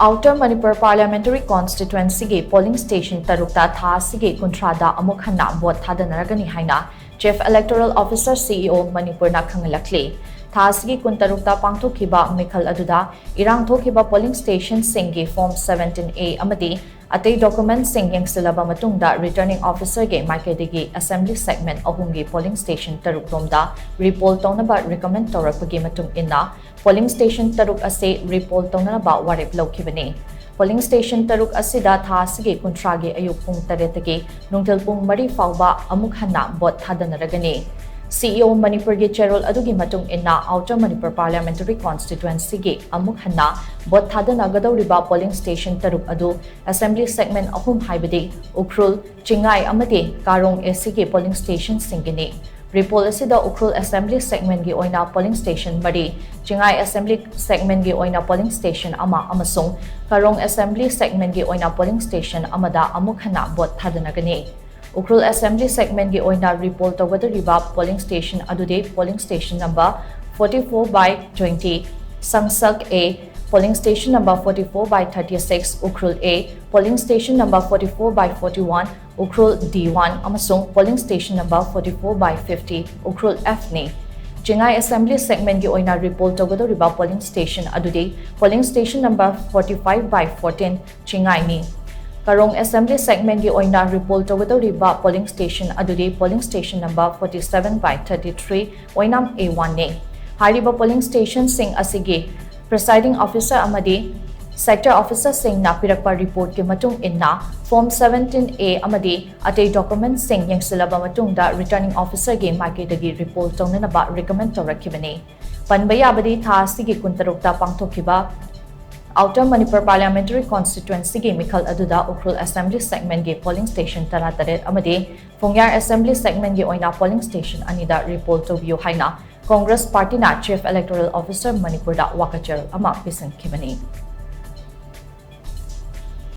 Outer Manipur Parliamentary Constituency ge polling station tarukta tha sige kuntrada amuk hanna bot thadanaragani haina Chief Electoral Officer CEO Manipur na khanghallakli tha sige kuntarukta pangthokhiba mikhal aduda irang thokhiba polling station singi form 17A amadi atei document sing yengsilaba matungda returning officer ge markedigi assembly segment ahumgi polling station taruk romda repoll tonaba recommend torakpagi matung inna polling station taruk ase repoll tonaba warip lokhibani polling station taruk asida tha sige kuntragi ayuk pung 8 tage nungthil pung 3 fawba amuk hanna bot thadanaragani CEO Manipur ge Cherol adugi matung inna Outer Manipur Parliamentary Constituency ge amuk hanna bot thadanagadawriba polling station taruk adu assembly segment ahum haibadi ukrul chingai amade karong Asigi polling station singini Repoll asida ukrul assembly segment ge oina polling station mari chingai assembly segment ge oina polling station ama amasung karong assembly segment ge oina polling station amada amuk hanna bot thadanagani Ukrul Assembly segment gi oina repoll tawada polling station adude polling station number 44 by 20 Samsak A polling station number 44 by 36 Ukrul A polling station number 44 by 41 Ukrul D1 amasung polling station number 44 by 50 Ukrul F ni Chingai Assembly segment gi oina repoll tawada polling station adude polling station number 45 by 14 Chingai ni Karong Assembly segment gi oina repoll tawada polling station adude polling station number 47 by 33 oinam A1 ne hariba polling station sing asigi presiding officer amadi sector officer sing na pirakpa report ke matung inna form 17A amadi atei document sing yengsilaba matung da returning officer ge market gi repoll tongnana ba recommend torakibani panbaya abadi tha sigi kuntarukta pangthokhiba Outer Manipur Parliamentary Constituency ge mikhal aduda ukrul assembly segment ge polling station tarataret amadi Fungyar assembly segment ge oina polling station anida repoll tobiyo haina Congress Party na Chief Electoral Officer Manipur da wakachar ama pisan khibani